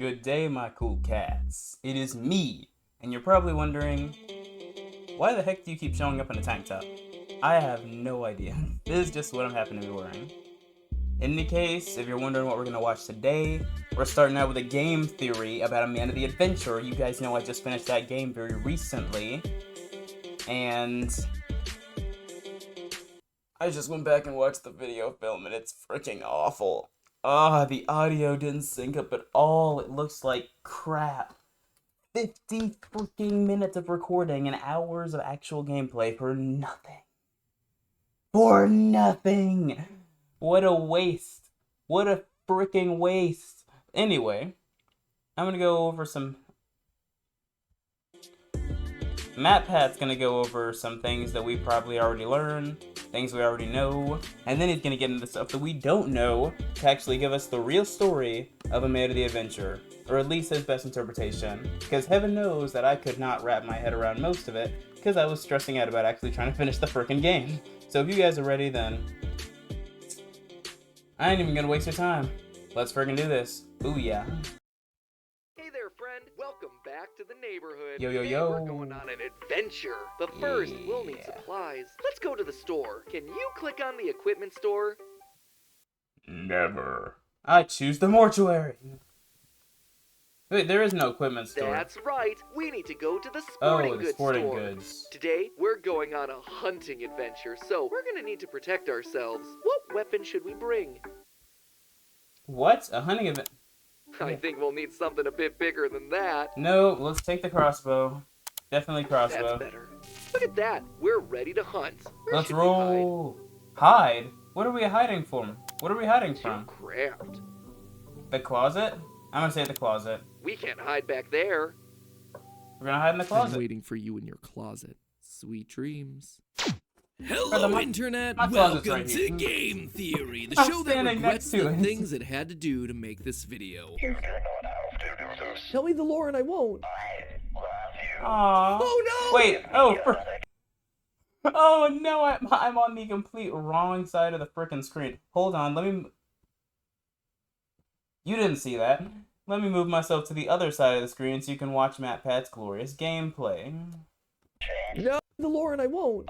Good day, my cool cats. It is me, and you're probably wondering, why the heck do you keep showing up in a tank top? I have no idea. This is just what I'm happening to be wearing. In any case, if you're wondering what we're going to watch today, we're starting out with a game theory about A Man of the Adventure. You guys know I just finished that game very recently, and I just went back and watched the video film, and it's freaking awful. The audio didn't sync up at all. It looks like crap. 50 freaking minutes of recording and hours of actual gameplay for nothing. For nothing! What a waste. What a freaking waste. Anyway, I'm gonna go over some... MatPat's gonna go over some things that we probably already learned, things we already know, and then he's gonna get into stuff that we don't know to actually give us the real story of A Man of the Adventure, or at least his best interpretation, because heaven knows that I could not wrap my head around most of it, because I was stressing out about actually trying to finish the frickin' game. So if you guys are ready, then I ain't even gonna waste your time. Let's friggin' do this. Booyah. Hey there, friend. Welcome back to the neighborhood. Yo, yo, Today yo. We're going on an adventure. But first, we'll need supplies. Let's go to the store. Can you click on the equipment store? Never. I choose the mortuary. Wait, there is no equipment store. That's right. We need to go to the sporting goods sporting store. goods. Today, we're going on a hunting adventure, so we're gonna need to protect ourselves. What weapon should we bring? What? A hunting event? I think we'll need something a bit bigger than that. No, let's take the crossbow. Definitely crossbow. That's better. Look at that. We're ready to hunt. Where Let's should we hide? roll. Hide? What are we hiding from? What are we hiding Too from? cramped. The closet? I'm gonna say the closet. We can't hide back there. We're gonna hide in the closet. I'm waiting for you in your closet. Sweet dreams. Brother, Hello, Internet! my closet's Welcome right to here. Game Theory, the I'm show that standing regrets next to the it. things it had to do to make this video. Tell me the lore and I won't. Aww. Oh no! Wait, oh no, I'm on the complete wrong side of the frickin' screen. Hold on, let me... You didn't see that. Let me move myself to the other side of the screen so you can watch MatPat's glorious gameplay. No, the lore and I won't.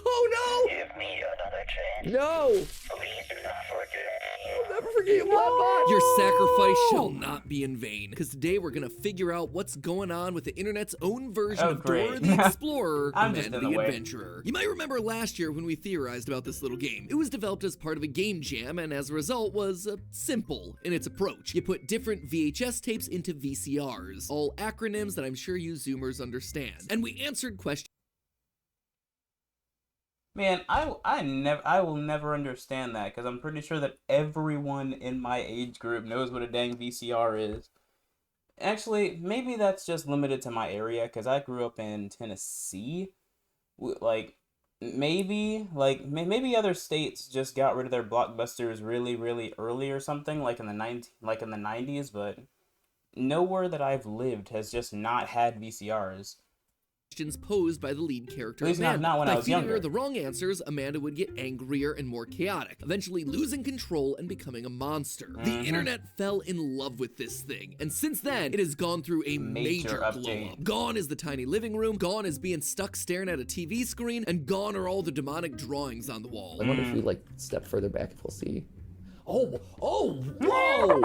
Oh Give me another chance. No! Please do not forget. I'll never forget you, Bloodbot! Your sacrifice shall not be in vain, because today we're gonna figure out what's going on with the internet's own version Oh, of Dora great. the Explorer, I'm The just Man in of the way. Adventurer. You might remember last year when we theorized about this little game. It was developed as part of a game jam, and as a result was simple in its approach. You put different VHS tapes into VCRs, all acronyms that I'm sure you Zoomers understand. And we answered questions. Man, I will never understand that, because I'm pretty sure that everyone in my age group knows what a dang VCR is. Actually, maybe that's just limited to my area, because I grew up in Tennessee. Maybe other states just got rid of their blockbusters really, really early or something, like in the 90s, but nowhere that I've lived has just not had VCRs. Posed by the lead character At least Amanda. not when I By was feeding younger. her the wrong answers, Amanda would get angrier and more chaotic, eventually losing control and becoming a monster. The internet fell in love with this thing, and since then, it has gone through a Major major update. glow-up. Gone is the tiny living room, gone is being stuck staring at a TV screen, and gone are all the demonic drawings on the wall. I wonder if we step further back if we'll see. Oh, whoa!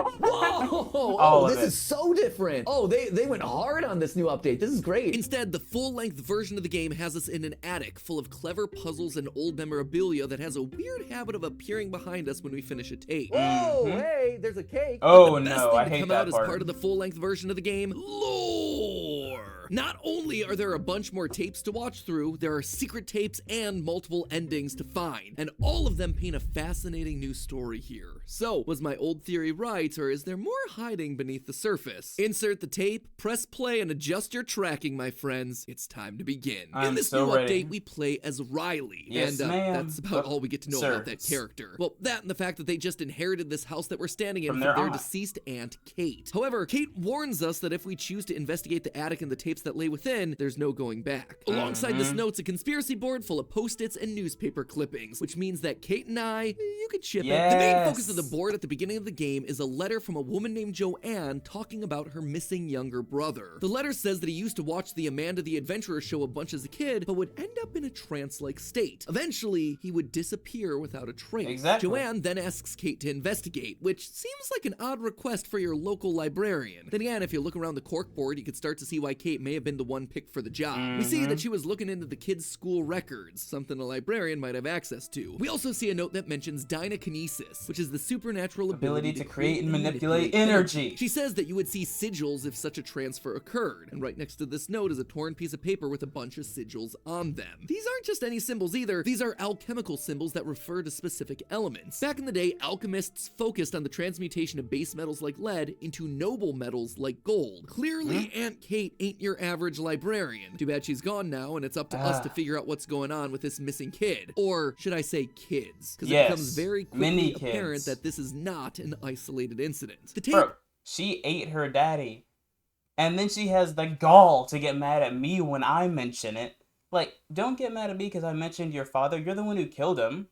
All of This it. is so different. Oh, they went hard on this new update. This is great. Instead, the full-length version of the game has us in an attic full of clever puzzles and old memorabilia that has a weird habit of appearing behind us when we finish a tape. Whoa, hey, there's a cake. Oh The best no, thing I to hate come that out as part of the full-length version of the game, lore. Not only are there a bunch more tapes to watch through, there are secret tapes and multiple endings to find, and all of them paint a fascinating new story here. So, was my old theory right, or is there more hiding beneath the surface? Insert the tape, press play, and adjust your tracking, my friends. It's time to begin. I'm In this so new ready. update, we play as Riley, Yes, and ma'am. that's about all we get to know Sir. about that character. Well, that and the fact that they just inherited this house that we're standing in From from their their aunt. deceased aunt, Kate. However, Kate warns us that if we choose to investigate the attic and the tapes that lay within, there's no going back. Alongside this note's a conspiracy board full of post-its and newspaper clippings, which means that Kate and I, you could ship it. The main focus of the the board at the beginning of the game is a letter from a woman named Joanne talking about her missing younger brother. The letter says that he used to watch the Amanda the Adventurer show a bunch as a kid, but would end up in a trance-like state. Eventually, he would disappear without a trace. Exactly. Joanne then asks Kate to investigate, which seems like an odd request for your local librarian. Then again, if you look around the corkboard, you could start to see why Kate may have been the one picked for the job. We see that she was looking into the kids' school records, something a librarian might have access to. We also see a note that mentions dynakinesis, which is the supernatural ability to create and manipulate energy. She says that you would see sigils if such a transfer occurred, and right next to this note is a torn piece of paper with a bunch of sigils on them. These aren't just any symbols either, these are alchemical symbols that refer to specific elements. Back in the day, alchemists focused on the transmutation of base metals like lead into noble metals like gold. Clearly, Aunt Kate ain't your average librarian. Too bad she's gone now, and it's up to us to figure out what's going on with this missing kid. Or should I say kids? Because it becomes very quickly apparent that this is not an isolated incident. The tape... Bro, she ate her daddy, and then she has the gall to get mad at me when I mention it. Like, don't get mad at me because I mentioned your father. You're the one who killed him.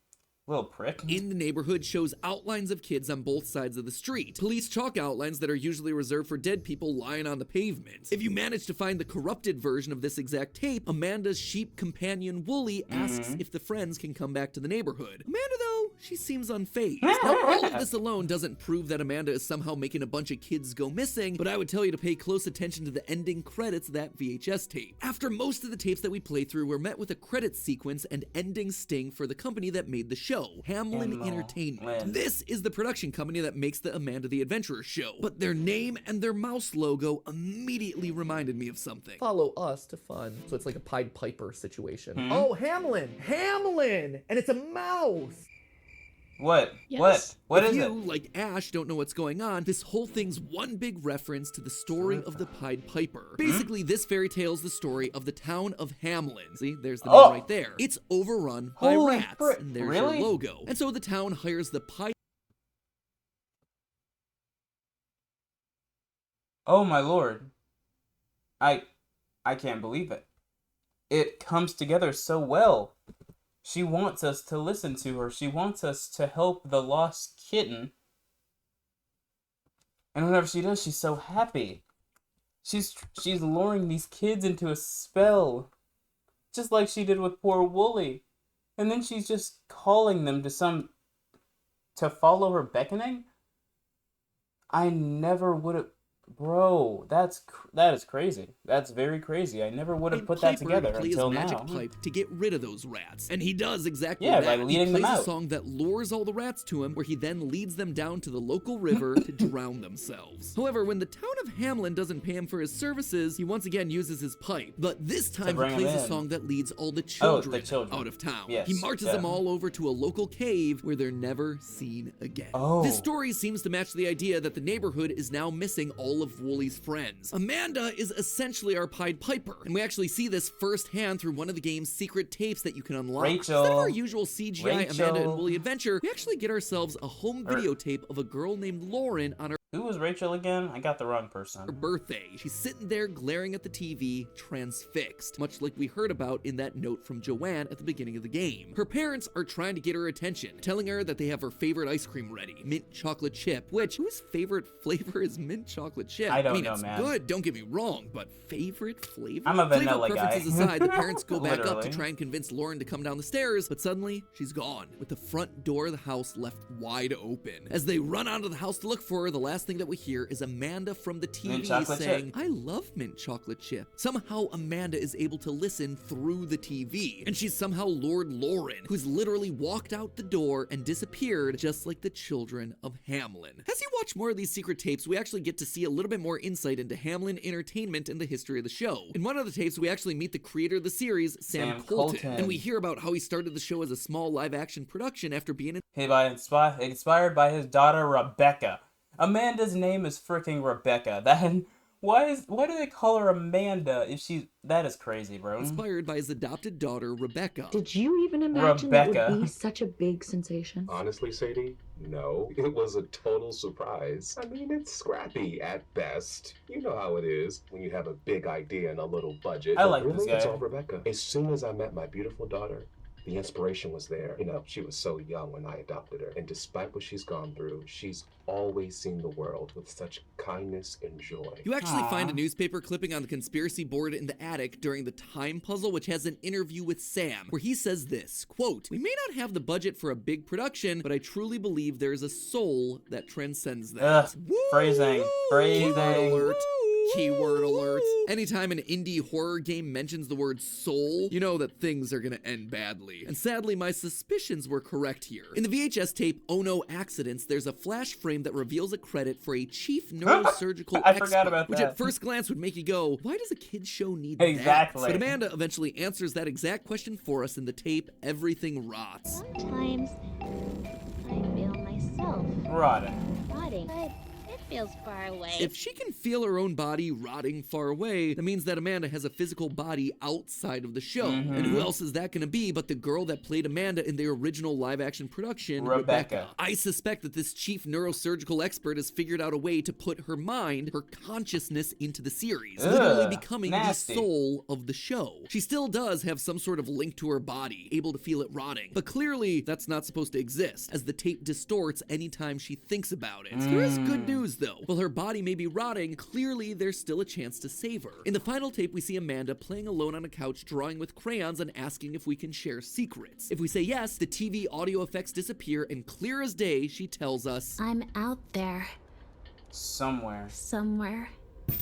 Little prick. In the neighborhood shows outlines of kids on both sides of the street. Police chalk outlines that are usually reserved for dead people lying on the pavement. If you manage to find the corrupted version of this exact tape, Amanda's sheep companion Wooly asks if the friends can come back to the neighborhood. Amanda, though, she seems unfazed. Now, all of this alone doesn't prove that Amanda is somehow making a bunch of kids go missing, but I would tell you to pay close attention to the ending credits of that VHS tape. After most of the tapes that we play through, we're met with a credits sequence and ending sting for the company that made the show. Hamlin Entertainment. This is the production company that makes the Amanda the Adventurer show, but their name and their mouse logo immediately reminded me of something. Follow us to fun. So it's like a Pied Piper situation. Oh, Hamlin! Hamlin! And it's a mouse! What? Yes. What If is you, it? like Ash, don't know what's going on, this whole thing's one big reference to the story of the Pied Piper. Basically, this fairy tale is the story of the town of Hamlin. See, there's the name right there. It's overrun by Holy rats, frick, and there's really? your logo. And so the town hires the Pied Oh my lord. I can't believe it. It comes together so well. She wants us to listen to her. She wants us to help the lost kitten. And whenever she does, she's so happy. She's luring these kids into a spell. Just like she did with poor Wooly. And then she's just calling them to follow her beckoning? I never would have... Bro, that is crazy. That's very crazy. I never would have put that together until now. magic pipe to get rid of those rats, and he does exactly Yeah, that. by leading he them plays a out. song that lures all the rats to him, where he then leads them down to the local river to drown themselves. However, when the town of Hamlin doesn't pay him for his services, he once again uses his pipe, but this time he bring 'em plays a in. song that leads all the Oh, children, the children. out of town. Yes, he marches them all over to a local cave where they're never seen again. Oh. This story seems to match the idea that the neighborhood is now missing all of Wooly's friends. Amanda is essentially our Pied Piper, and we actually see this firsthand through one of the game's secret tapes that you can unlock. Rachel. Instead of our usual CGI Amanda and Rachel. Wooly adventure, we actually get ourselves a home videotape of a girl named Lauren on her Who was Rachel again? I got the wrong person. birthday. She's sitting there glaring at the TV, transfixed, much like we heard about in that note from Joanne at the beginning of the game. Her parents are trying to get her attention, telling her that they have her favorite ice cream ready, mint chocolate chip, which, whose favorite flavor is mint chocolate chip? I don't mean, know, it's man. good, don't get me wrong, but favorite flavor? I'm a vanilla Flavor guy. preferences aside, the parents go back up to Literally. try and convince Lauren to come down the stairs, but suddenly, she's gone, with the front door of the house left wide open. As they run out of the house to look for her, the last thing that we hear is Amanda from the Mint TV chocolate saying, chip. I love mint chocolate chip. Somehow Amanda is able to listen through the TV, and she's somehow lured Lauren, who's literally walked out the door and disappeared just like the children of Hamlin. As you watch more of these secret tapes, we actually get to see a little bit more insight into Hamlin Entertainment and the history of the show. In one of the tapes, we actually meet the creator of the series, Sam Colton, and we hear about how he started the show as a small live-action production after being Inspired by his daughter Rebecca. Amanda's name is freaking Rebecca. Why do they call her Amanda if that is crazy, bro. inspired by his adopted daughter, Rebecca. Did you even imagine that Rebecca. would be such a big sensation? Honestly, Sadie, no. It was a total surprise. I mean, it's scrappy at best. You know how it is when you have a big idea and a little budget. I like But really, this guy. it's all Rebecca. As soon as I met my beautiful daughter, The inspiration was there. You know, she was so young when I adopted her. And despite what she's gone through, she's always seen the world with such kindness and joy. You actually find a Aw. newspaper clipping on the conspiracy board in the attic during the time puzzle, which has an interview with Sam, where he says this, quote, "We may not have the budget for a big production, but I truly believe there is a soul that transcends that." Ugh, Woo! phrasing. Keyword Phrasing. alert. Keyword alert. Anytime an indie horror game mentions the word soul, you know that things are gonna end badly. And sadly, my suspicions were correct here. In the VHS tape, Oh No Accidents, there's a flash frame that reveals a credit for a chief neurosurgical I expert, forgot about which that. at first glance would make you go, why does a kid's show need Exactly. that? But Amanda eventually answers that exact question for us in the tape, Everything Rots. Sometimes I feel myself Rotting. rotting, but it feels far away. If she can feel her own body rotting far away, that means that Amanda has a physical body outside of the show. And who else is that gonna be but the girl that played Amanda in the original live-action production, Rebecca. I suspect that this chief neurosurgical expert has figured out a way to put her mind, her consciousness into the series, literally becoming nasty. the soul of the show. She still does have some sort of link to her body, able to feel it rotting, but clearly that's not supposed to exist, as the tape distorts anytime she thinks about it. There is good news though. While her body may be rotting, clearly there's still a chance to save her. In the final tape, we see Amanda playing alone on a couch, drawing with crayons and asking if we can share secrets. If we say yes, the TV audio effects disappear, and clear as day, she tells us, I'm out there Somewhere. somewhere.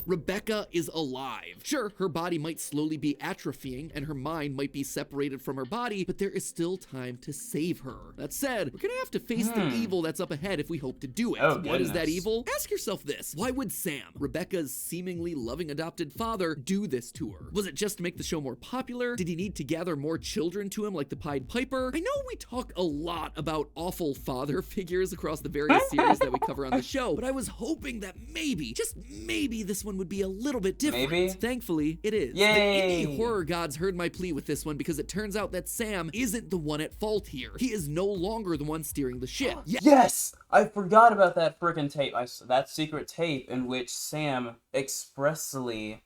Rebecca is alive. Sure, her body might slowly be atrophying and her mind might be separated from her body, but there is still time to save her. That said, we're gonna have to face the evil that's up ahead if we hope to do it. Oh, What is that goodness. evil? Ask yourself this. Why would Sam, Rebecca's seemingly loving adopted father, do this to her? Was it just to make the show more popular? Did he need to gather more children to him like the Pied Piper? I know we talk a lot about awful father figures across the various series that we cover on the show, but I was hoping that maybe, just maybe, this one would be a little bit different. Maybe? Thankfully, it is. Yay! The indie horror gods heard my plea with this one because it turns out that Sam isn't the one at fault here. He is no longer the one steering the ship. Yes! I forgot about that frickin' tape. That secret tape in which Sam expressly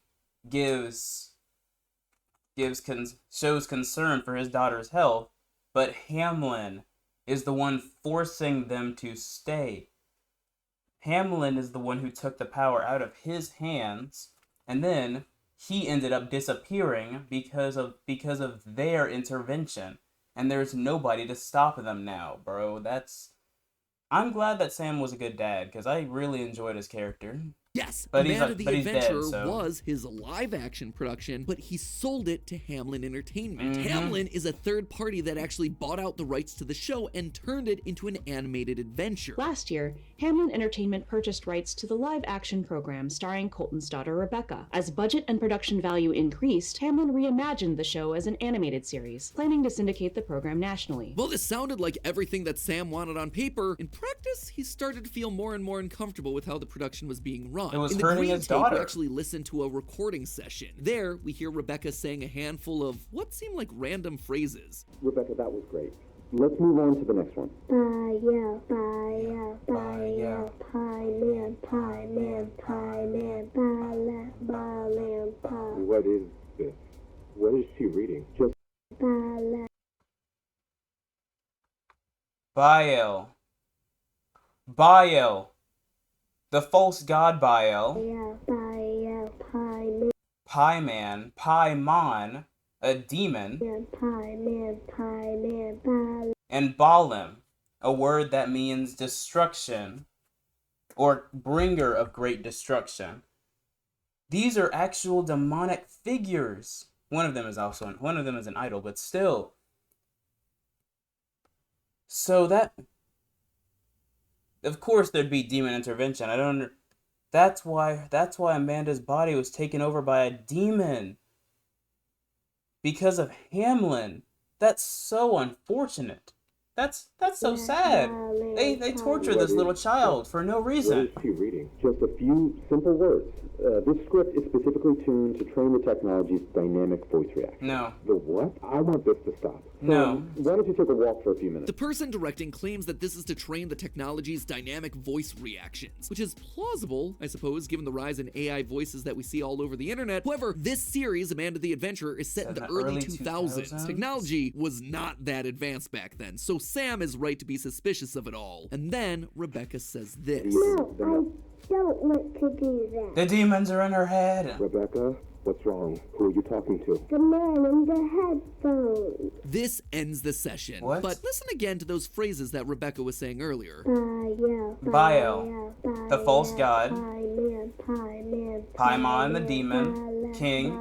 shows concern for his daughter's health, but Hamlin is the one forcing them to stay. Hamlin is the one who took the power out of his hands, and then he ended up disappearing because of their intervention. And there's nobody to stop them now, bro. I'm glad that Sam was a good dad, because I really enjoyed his character. Yes, But Amanda the he's dead, Adventurer so- was his live-action production, but he sold it to Hamlin Entertainment. Mhm. Hamlin is a third party that actually bought out the rights to the show and turned it into an animated adventure. Last year, Hamlin Entertainment purchased rights to the live-action program starring Colton's daughter Rebecca. As budget and production value increased, Hamlin reimagined the show as an animated series, planning to syndicate the program nationally. Well, this sounded like everything that Sam wanted on paper. In practice, he started to feel more and more uncomfortable with how the production was being run. It was In the hurting green his tape, we daughter. actually listened to a recording session. There, we hear Rebecca saying a handful of what seemed like random phrases. Rebecca, that was great. Let's move on to the next one. What is this? What is she reading? Just Baal. Baal. The false god Baal. Pie Man. Paimon. A demon. And Baalim. A word that means destruction. Or bringer of great destruction. These are actual demonic figures. One of them is an idol, but still. So that, of course, there'd be demon intervention. That's why Amanda's body was taken over by a demon. Because of Hamlin. That's so unfortunate. That's so sad. They torture this little child for no What reason. is she reading? Just a few simple words. This script is specifically tuned to train the technology's dynamic voice reaction. No. The what? I want this to stop. No. Why don't you take a walk for a few minutes? The person directing claims that this is to train the technology's dynamic voice reactions, which is plausible, I suppose, given the rise in AI voices that we see all over the internet. However, this series, Amanda the Adventurer, is set in the early 2000s. Technology was not that advanced back then, so Sam is right to be suspicious of it all. And then Rebecca says this. No, I don't want to do that. The demons are in her head. Rebecca, what's wrong? Who are you talking to? The man in the headphones. This ends the session. What? But listen again to those phrases that Rebecca was saying earlier. Baal, the false god, Paimon, Paimon, the demon, king,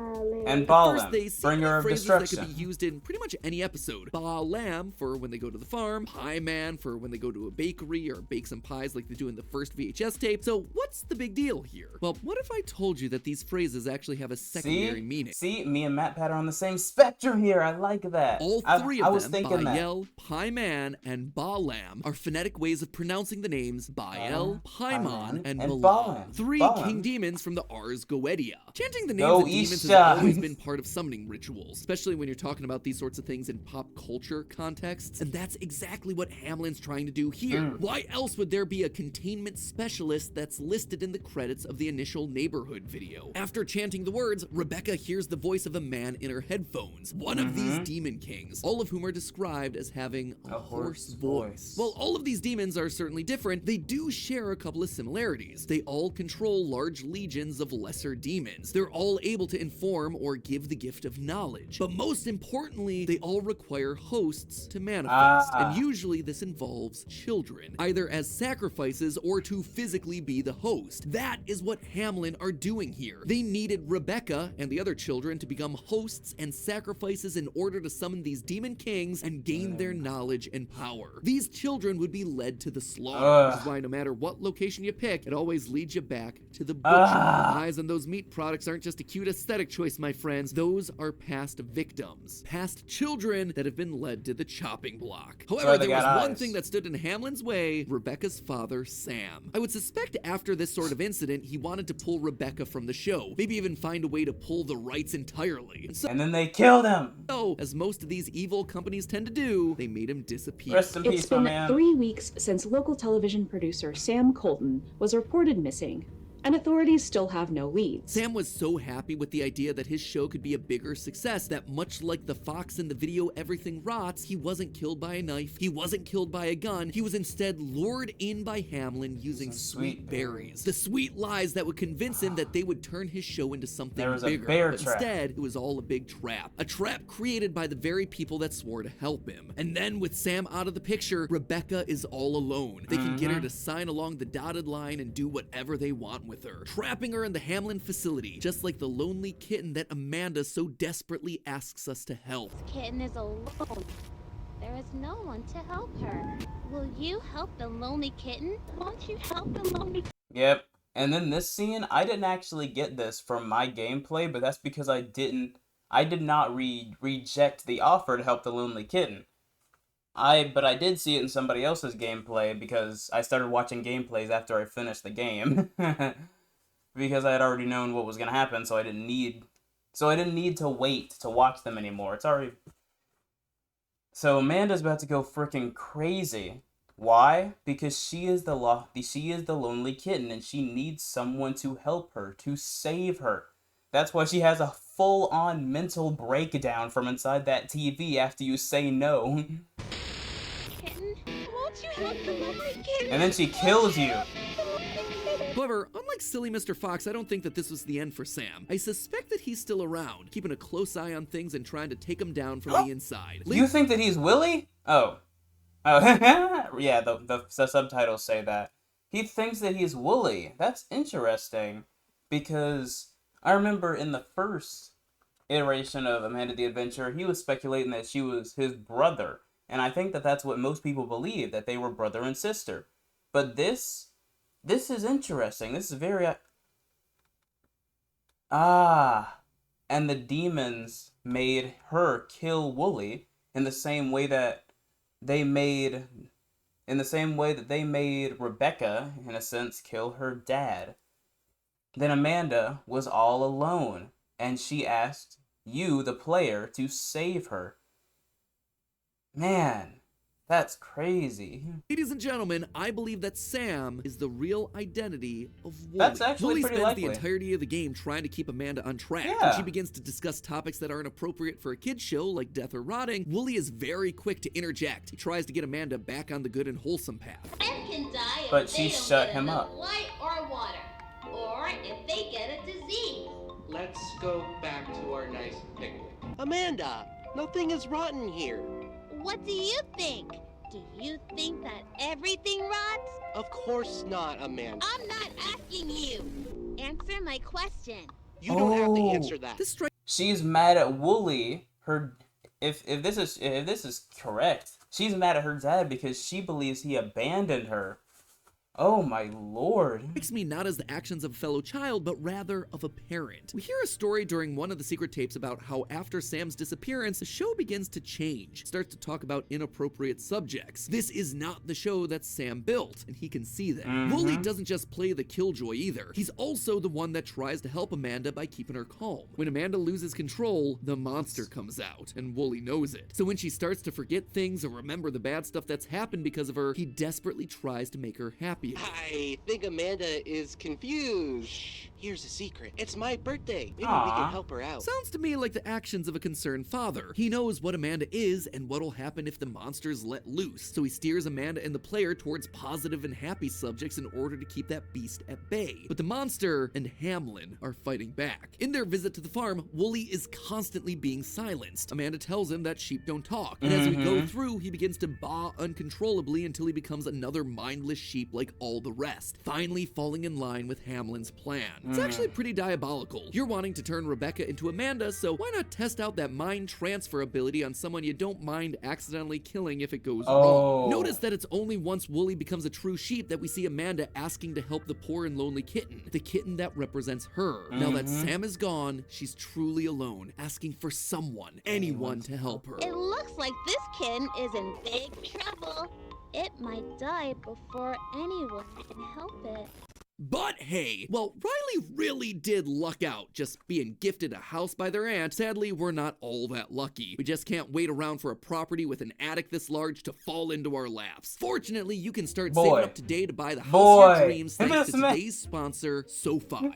and At Balaam, first, they seem bringer like of phrases that destruction. could be used in pretty much any episode. Balaam for when they go to the farm, Pie Man for when they go to a bakery or bake some pies like they do in the first VHS tape. So what's the big deal here? Well, what if I told you that these phrases actually have a secondary meaning? See, me and Matt Pat are on the same spectrum here. I like that. All three I of was them, thinking that. Baal, Pie Man, and Balaam, are phonetic ways of pronouncing the names Baal, Paimon, and Balaam. Balaam. Three Balaam. king demons from the Ars Goetia. Chanting the names of demons has Goetia. always been part of summoning rituals, especially when you're talking about these sorts of things in pop culture contexts, and that's exactly what Hamlin's trying to do here. Why else would there be a containment specialist that's listed in the credits of the initial Neighborhood video? After chanting the words, Rebecca hears the voice of a man in her headphones, one of these demon kings, all of whom are described as having a hoarse voice. While all of these demons are certainly different, they do share a couple of similarities. They all control large legions of lesser demons. They're all able to inform or give the gift of knowledge. But most importantly, they all require hosts to manifest, and usually this involves children, either as sacrifices or to physically be the host. That is what Hamlin are doing here. They needed Rebecca and the other children to become hosts and sacrifices in order to summon these demon kings and gain their knowledge and power. These children would be led to the slaughter, which is why no matter what location you pick, it always leads you back to the butcher. Eyes on those meat products aren't just a cute aesthetic choice, my friends. Those are past victims, past children that have been led to the chopping block. However, there was one thing that stood in Hamlin's way: Rebecca's father, Sam. I would suspect after this sort of incident, he wanted to pull Rebecca from the show, maybe even find a way to pull the rights entirely. And then they killed him. So, as most of these evil companies tend to do, they made him disappear. Rest in It's peace, my been man. 3 weeks since local television producer Sam Colton was reported missing, and authorities still have no leads. Sam was so happy with the idea that his show could be a bigger success that, much like the fox in the video Everything Rots, he wasn't killed by a knife, he wasn't killed by a gun, he was instead lured in by Hamlin using sweet berries. The sweet lies that would convince him that they would turn his show into something There was a bigger. bear But trap. instead, it was all a big trap. A trap created by the very people that swore to help him. And then, with Sam out of the picture, Rebecca is all alone. They can get her to sign along the dotted line and do whatever they want with her, trapping her in the Hamlin facility, just like the lonely kitten that Amanda so desperately asks us to help. Kitten is alone. There is no one to help her. Will you help the lonely kitten? Won't you help the lonely kitten? Yep. And then this scene, I didn't actually get this from my gameplay, but that's because I did not reject the offer to help the lonely kitten. But I did see it in somebody else's gameplay because I started watching gameplays after I finished the game. Because I had already known what was gonna happen, so I didn't need to wait to watch them anymore. It's already. So Amanda's about to go freaking crazy. Why? Because she is the lonely kitten, and she needs someone to help her, to save her. That's why she has a full-on mental breakdown from inside that TV after you say no. Kitten, won't you help the lonely kitten? And then she kills you. However, unlike silly Mr. Fox, I don't think that this was the end for Sam. I suspect that he's still around, keeping a close eye on things and trying to take them down from the inside. You think that he's Willie? Oh. Yeah, the subtitles say that. He thinks that he's Wooly. That's interesting, because I remember in the first iteration of Amanda the Adventurer, he was speculating that she was his brother, and I think that that's what most people believe, that they were brother and sister. But this is interesting. This is very... and the demons made her kill Wooly in the same way that they made, in the same way that they made Rebecca, in a sense, kill her dad. Then Amanda was all alone, and she asked you, the player, to save her. Man, that's crazy. Ladies and gentlemen, I believe that Sam is the real identity of Wooly. That's actually Wooly pretty spends likely. the entirety of the game trying to keep Amanda on track. Yeah. When she begins to discuss topics that aren't appropriate for a kid's show, like death or rotting, Wooly is very quick to interject. He tries to get Amanda back on the good and wholesome path. Friends can die if But they she don't shut get him enough up. light or water, or if they get a disease. Let's go back to our nice picnic. Amanda, nothing is rotten here. What do you think? Do you think that everything rots? Of course not, Amanda. I'm not asking you. Answer my question. You don't have to answer that. This strikes She's mad at Wooly. If this is correct, she's mad at her dad because she believes he abandoned her. Oh my lord. me not as the actions of a fellow child, but rather of a parent. We hear a story during one of the secret tapes about how after Sam's disappearance, the show begins to change, starts to talk about inappropriate subjects. This is not the show that Sam built, and he can see that. Wooly doesn't just play the killjoy either. He's also the one that tries to help Amanda by keeping her calm. When Amanda loses control, the monster comes out, and Wooly knows it. So when she starts to forget things or remember the bad stuff that's happened because of her, he desperately tries to make her happy. I think Amanda is confused. Here's a secret. It's my birthday. Maybe we Aw. can help her out. Sounds to me like the actions of a concerned father. He knows what Amanda is and what'll happen if the monster's let loose, so he steers Amanda and the player towards positive and happy subjects in order to keep that beast at bay. But the monster and Hamlin are fighting back. In their visit to the farm, Wooly is constantly being silenced. Amanda tells him that sheep don't talk, and as we go through, he begins to baa uncontrollably until he becomes another mindless sheep like all the rest, finally falling in line with Hamlin's plan. It's actually pretty diabolical. You're wanting to turn Rebecca into Amanda, so why not test out that mind transfer ability on someone you don't mind accidentally killing if it goes wrong? Notice that it's only once Wooly becomes a true sheep that we see Amanda asking to help the poor and lonely kitten, the kitten that represents her. Now that Sam is gone, she's truly alone, asking for someone, anyone to help her. It looks like this kitten is in big trouble. It might die before anyone can help it. But hey, well, Riley really did luck out just being gifted a house by their aunt. Sadly, we're not all that lucky. We just can't wait around for a property with an attic this large to fall into our laps. Fortunately, you can start saving up today to buy the house of your dreams thanks to today's sponsor, SoFi.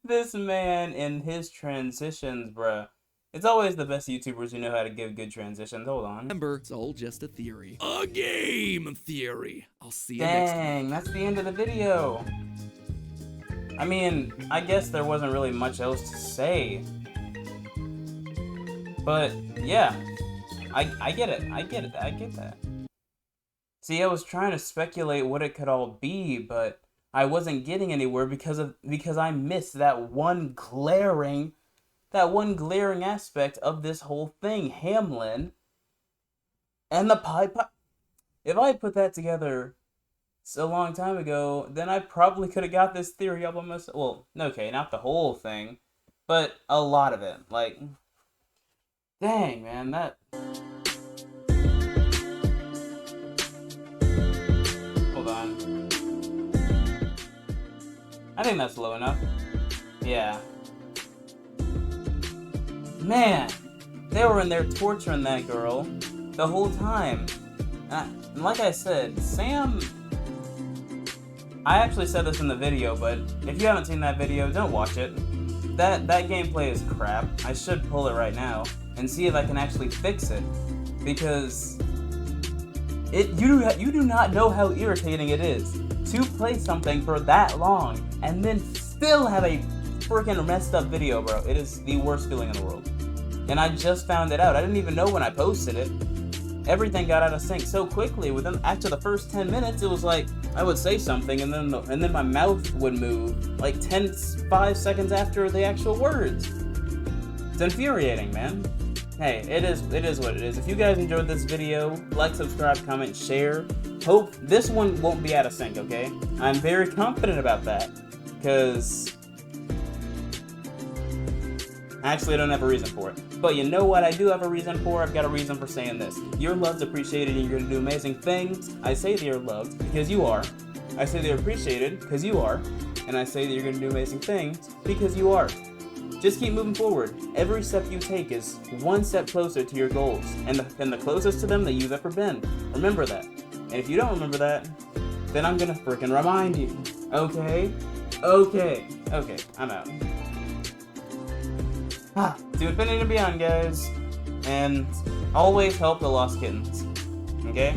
This man in his transitions, bruh. It's always the best YouTubers who know how to give good transitions. Hold on. Remember, it's all just a theory. A game theory. I'll see you next time. Dang, that's the end of the video. I mean, I guess there wasn't really much else to say. But, yeah. I get it. I get that. See, I was trying to speculate what it could all be, but I wasn't getting anywhere because I missed that one glaring aspect of this whole thing, Hamlin and the pie. If I had put that together a long time ago, then I probably could have got this theory up on myself. Well, okay, not the whole thing, but a lot of it. Like, dang, man, that... Hold on. I think that's low enough. Yeah. Man, they were in there torturing that girl the whole time. And like I said, Sam... I actually said this in the video, but if you haven't seen that video, don't watch it. That gameplay is crap. I should pull it right now and see if I can actually fix it. Because you do not know how irritating it is to play something for that long and then still have a freaking messed up video, bro. It is the worst feeling in the world. And I just found it out. I didn't even know when I posted it. Everything got out of sync so quickly. After the first 10 minutes, it was like I would say something and then my mouth would move like 5 seconds after the actual words. It's infuriating, man. Hey, it is what it is. If you guys enjoyed this video, like, subscribe, comment, share. Hope this one won't be out of sync, okay? I'm very confident about that because actually I don't have a reason for it. But But you know what I do have a reason for? I've got a reason for saying this. You're loved, appreciated, and you're gonna do amazing things. I say that you're loved because you are. I say that you're appreciated because you are. And I say that you're gonna do amazing things because you are. Just keep moving forward. Every step you take is one step closer to your goals, and the closest to them that you've ever been. Remember that. And if you don't remember that, then I'm gonna frickin' remind you. Okay? Okay, I'm out. To infinity and beyond, guys. And always help the lost kittens. Okay?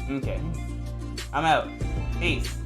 Okay. I'm out. Peace.